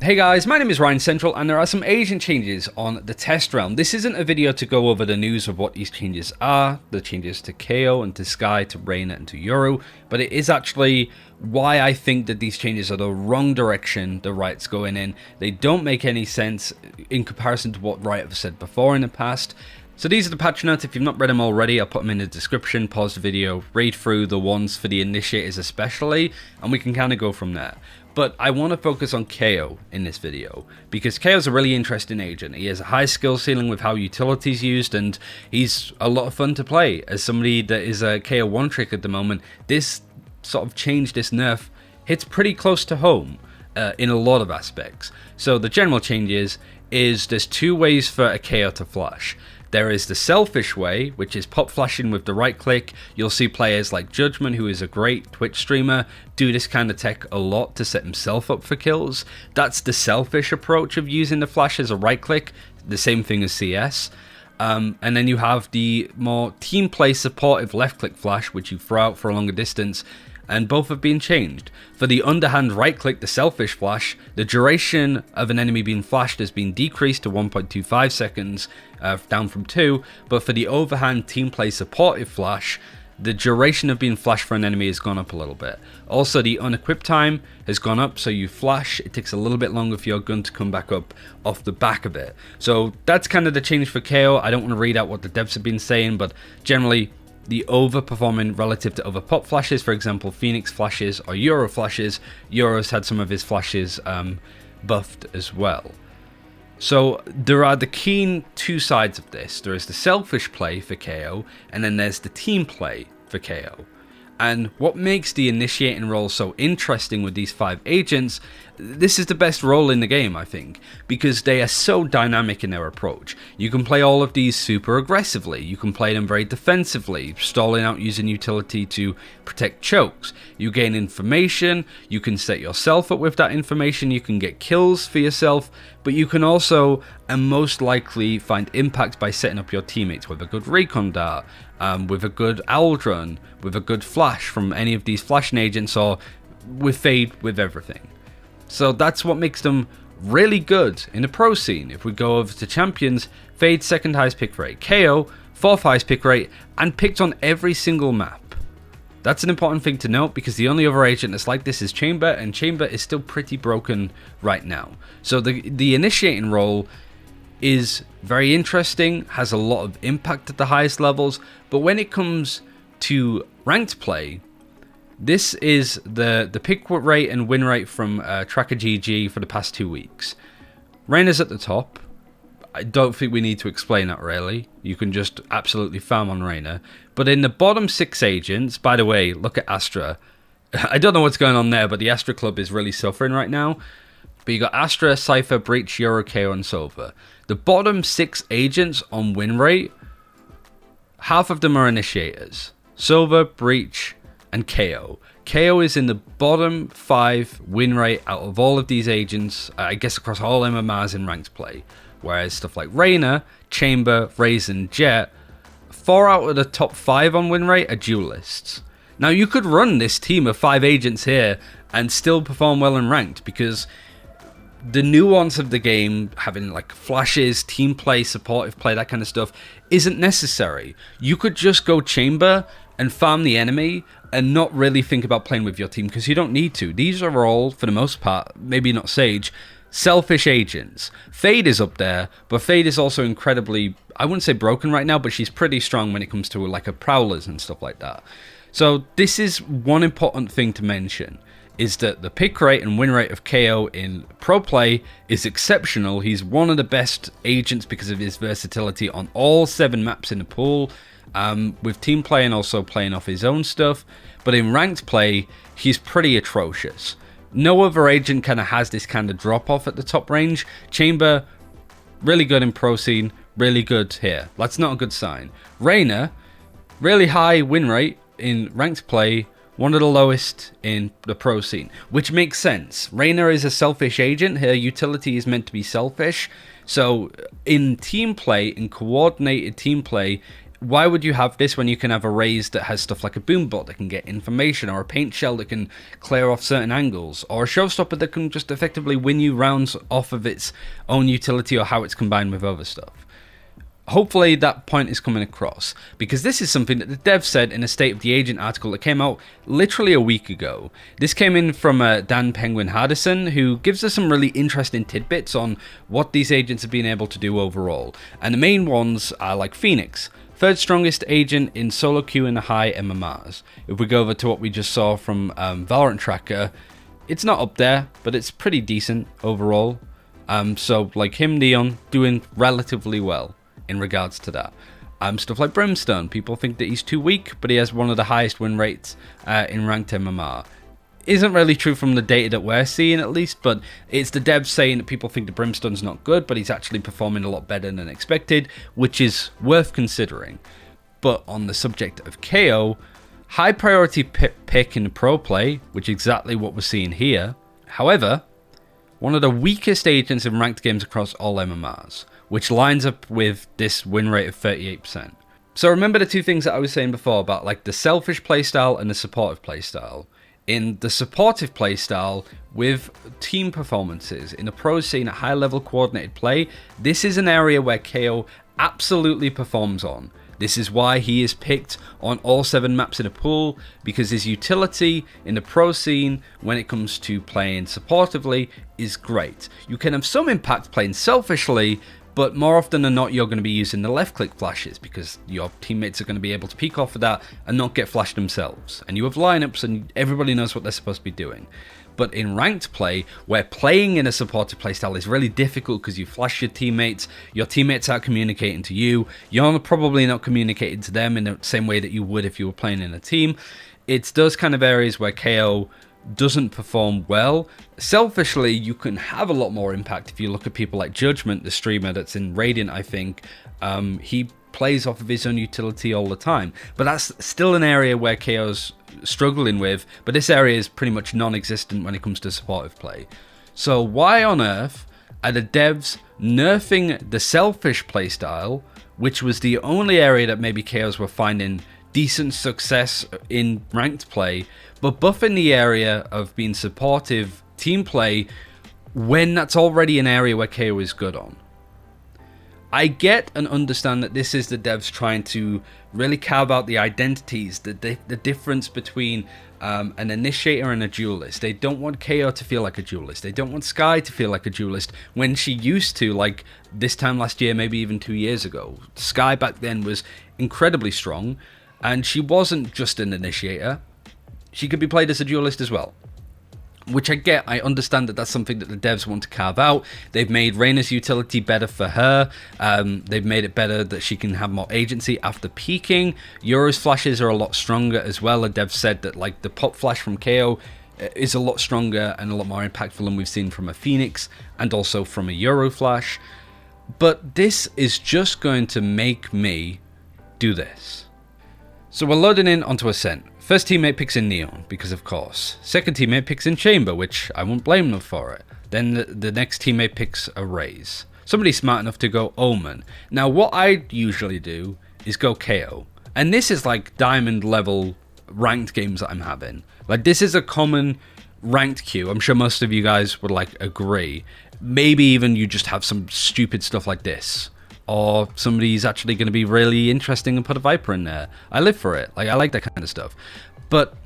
Hey guys, my name is RyanCentral and there are some agent changes on the test realm. This isn't a video to go over the news of what these changes are, the changes to Kayo and to Skye, to Reyna and to Yoru, but it is actually why I think that these changes are the wrong direction the Riot's going in. They don't make any sense in comparison to what Riot have said before in the past. So these are the patch notes. If you've not read them already, I'll put them in the description, pause the video, read through the ones for the initiators especially, and we can kind of go from there. But I want to focus on Kayo in this video, because Kayo's a really interesting agent. He has a high skill ceiling with how utility's used, and he's a lot of fun to play. As somebody that is a Kayo one trick at the moment, this sort of change, this nerf, hits pretty close to home in a lot of aspects. So the general changes is there's two ways for a Kayo to flash. There is the selfish way, which is pop flashing with the right click. You'll see players like Judgment, who is a great Twitch streamer, do this kind of tech a lot to set himself up for kills. That's the selfish approach of using the flash as a right click, the same thing as CS. And then you have the more team play supportive left click flash, which you throw out for a longer distance, and both have been changed. For the underhand right click, the selfish flash, the duration of an enemy being flashed has been decreased to 1.25 seconds, down from 2, but for the overhand team play supportive flash, the duration of being flashed for an enemy has gone up a little bit. Also, the unequip time has gone up, so you flash, it takes a little bit longer for your gun to come back up off the back of it. So that's kind of the change for Kayo. I don't want to read out what the devs have been saying, but generally, the overperforming relative to other pop flashes, for example, Phoenix flashes or Euro flashes. Euro's had some of his flashes buffed as well. So there are the keen two sides of this. There is the selfish play for Kayo, and then there's the team play for Kayo. And what makes the initiating role so interesting with these 5 agents, this is the best role in the game, I think, because they are so dynamic in their approach. You can play all of these super aggressively, you can play them very defensively, stalling out using utility to protect chokes. You gain information, you can set yourself up with that information, you can get kills for yourself, but you can also, and most likely, find impact by setting up your teammates with a good recon dart, with a good owl drone, with a good flash from any of these flashing agents, or with fade, with everything. So that's what makes them really good in the pro scene. If we go over to champions, Fade second highest pick rate, Kayo 4th highest pick rate, and picked on every single map. That's an important thing to note, because the only other agent that's like this is Chamber, and Chamber is still pretty broken right now. So the initiating role is very interesting, has a lot of impact at the highest levels, but when it comes to ranked play, this is the pick rate and win rate from Tracker GG for the past 2 weeks. Reyna's at the top. I don't think we need to explain that really. You can just absolutely farm on Reyna. But in the bottom 6 agents, by the way, look at Astra. I don't know what's going on there, but the Astra club is really suffering right now. But you got Astra, Cypher, Breach, Euro, Kayo, and Sova. The bottom 6 agents on win rate, half of them are initiators. Sova, Breach, and Kayo. Kayo is in the bottom 5 win rate out of all of these agents, I guess across all MMRs in ranked play. Whereas stuff like Reyna, Chamber, Raze, and Jet, 4 out of the top 5 on win rate are duelists. Now you could run this team of 5 agents here and still perform well in ranked, because the nuance of the game, having like flashes, team play, supportive play, that kind of stuff, isn't necessary. You could just go Chamber and farm the enemy and not really think about playing with your team, because you don't need to. These are all, for the most part, maybe not Sage, selfish agents. Fade is up there, but Fade is also incredibly, I wouldn't say broken right now, but she's pretty strong when it comes to like her prowlers and stuff like that. So this is one important thing to mention, is that the pick rate and win rate of Kayo in pro play is exceptional. He's one of the best agents because of his versatility on all 7 maps in the pool, with team play and also playing off his own stuff. But in ranked play, he's pretty atrocious. No other agent kind of has this kind of drop off at the top range. Chamber, really good in pro scene, really good here. That's not a good sign. Reyna, really high win rate in ranked play, one of the lowest in the pro scene, which makes sense. Reyna is a selfish agent. Her utility is meant to be selfish. So in team play, in coordinated team play, why would you have this when you can have a raise that has stuff like a boombot that can get information, or a paint shell that can clear off certain angles, or a showstopper that can just effectively win you rounds off of its own utility or how it's combined with other stuff? Hopefully that point is coming across, because this is something that the dev said in a State of the Agent article that came out literally a week ago. This came in from Dan Penguin Hardison, who gives us some really interesting tidbits on what these agents have been able to do overall. And the main ones are like Phoenix, third strongest agent in solo queue in the high MMRs. If we go over to what we just saw from Valorant Tracker, it's not up there, but it's pretty decent overall. So like him, Neon, doing relatively well in regards to that. Stuff like Brimstone, people think that he's too weak, but he has one of the highest win rates in ranked MMR. Isn't really true from the data that we're seeing, at least, but it's the devs saying that people think that Brimstone's not good, but he's actually performing a lot better than expected, which is worth considering. But on the subject of Kayo, high priority pick in pro play, which is exactly what we're seeing here. However, one of the weakest agents in ranked games across all MMRs, which lines up with this win rate of 38%. So remember the two things that I was saying before about like the selfish playstyle and the supportive playstyle. In the supportive playstyle with team performances in the pro scene at high level coordinated play, this is an area where Kayo absolutely performs on. This is why he is picked on all 7 maps in a pool, because his utility in the pro scene when it comes to playing supportively is great. You can have some impact playing selfishly, but more often than not you're going to be using the left click flashes because your teammates are going to be able to peek off of that and not get flashed themselves. And you have lineups and everybody knows what they're supposed to be doing. But in ranked play, where playing in a supportive playstyle is really difficult because you flash your teammates aren't communicating to you, you're probably not communicating to them in the same way that you would if you were playing in a team. It's those kind of areas where Kayo doesn't perform well. Selfishly, you can have a lot more impact if you look at people like Judgment, the streamer that's in Radiant, I think. He plays off of his own utility all the time, but that's still an area where Kayo's struggling with, but this area is pretty much non-existent when it comes to supportive play. So why on earth are the devs nerfing the selfish playstyle, which was the only area that maybe Kayo's were finding decent success in ranked play, but buffing the area of being supportive team play when that's already an area where Kayo is good on? I get and understand that this is the devs trying to really carve out the identities, the difference between an initiator and a duelist. They don't want Kayo to feel like a duelist. They don't want Skye to feel like a duelist when she used to, like this time last year, maybe even 2 years ago. Skye back then was incredibly strong, and she wasn't just an initiator. She could be played as a duelist as well. Which I get, I understand that that's something that the devs want to carve out. They've made Reyna's utility better for her. They've made it better that she can have more agency after peaking. Euro's flashes are a lot stronger as well. The devs said that like the pop flash from Kayo is a lot stronger and a lot more impactful than we've seen from a Phoenix and also from a Euro flash. But this is just going to make me do this. So we're loading in onto Ascent. First teammate picks in Neon, because of course. Second teammate picks in Chamber, which I won't blame them for it. Then the next teammate picks a Raze. Somebody smart enough to go Omen. Now what I usually do is go Kayo. And this is like diamond level ranked games that I'm having. Like this is a common ranked queue. I'm sure most of you guys would like agree. Maybe even you just have some stupid stuff like this. Or somebody's actually going to be really interesting and put a Viper in there. I live for it. Like I like that kind of stuff. But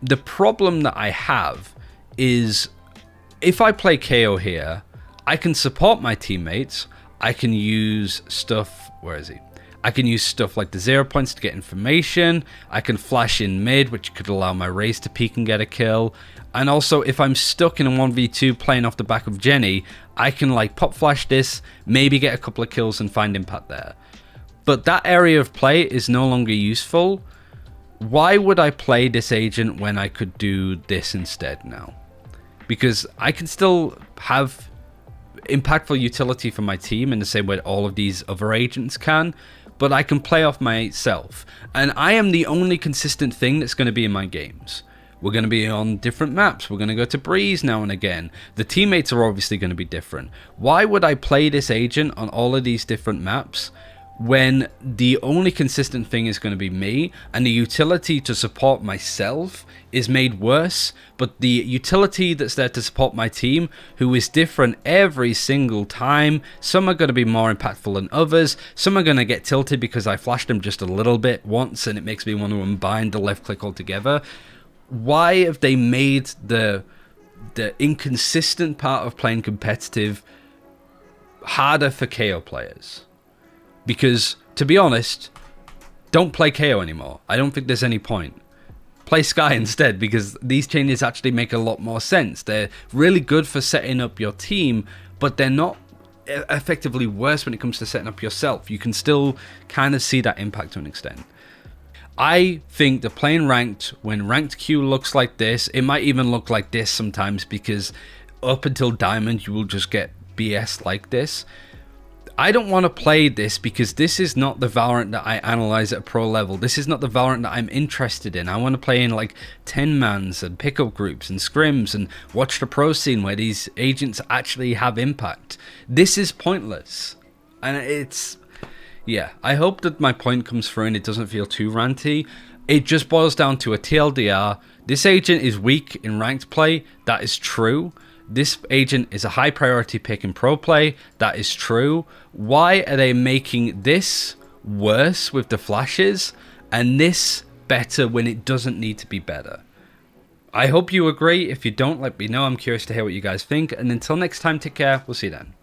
the problem that I have is if I play Kayo here, I can support my teammates. I can use stuff. Where is he? I can use stuff like the 0 points to get information. I can flash in mid, which could allow my Raze to peek and get a kill. And also, if I'm stuck in a 1v2 playing off the back of Jenny, I can like pop flash this, maybe get a couple of kills and find impact there. But that area of play is no longer useful. Why would I play this agent when I could do this instead now? Because I can still have impactful utility for my team in the same way that all of these other agents can, but I can play off myself. And I am the only consistent thing that's going to be in my games. We're going to be on different maps. We're going to go to Breeze now and again. The teammates are obviously going to be different. Why would I play this agent on all of these different maps when the only consistent thing is going to be me, and the utility to support myself is made worse, but the utility that's there to support my team, who is different every single time, some are going to be more impactful than others, some are going to get tilted because I flashed them just a little bit once and it makes me want to unbind the left click altogether. Why have they made the inconsistent part of playing competitive harder for KO players? Because, to be honest, don't play KO anymore. I don't think there's any point. Play Sky instead, because these changes actually make a lot more sense. They're really good for setting up your team, but they're not effectively worse when it comes to setting up yourself. You can still kind of see that impact to an extent. I think that playing ranked, when ranked queue looks like this, it might even look like this sometimes, because up until Diamond you will just get BS like this. I don't want to play this because this is not the Valorant that I analyze at a pro level. This is not the Valorant that I'm interested in. I want to play in like 10-mans and pickup groups and scrims and watch the pro scene where these agents actually have impact. This is pointless. And it's... yeah, I hope that my point comes through and it doesn't feel too ranty. It just boils down to a TLDR. This agent is weak in ranked play. That is true. This agent is a high priority pick in pro play. That is true. Why are they making this worse with the flashes and this better when it doesn't need to be better? I hope you agree. If you don't, let me know. I'm curious to hear what you guys think. And until next time, take care. We'll see you then.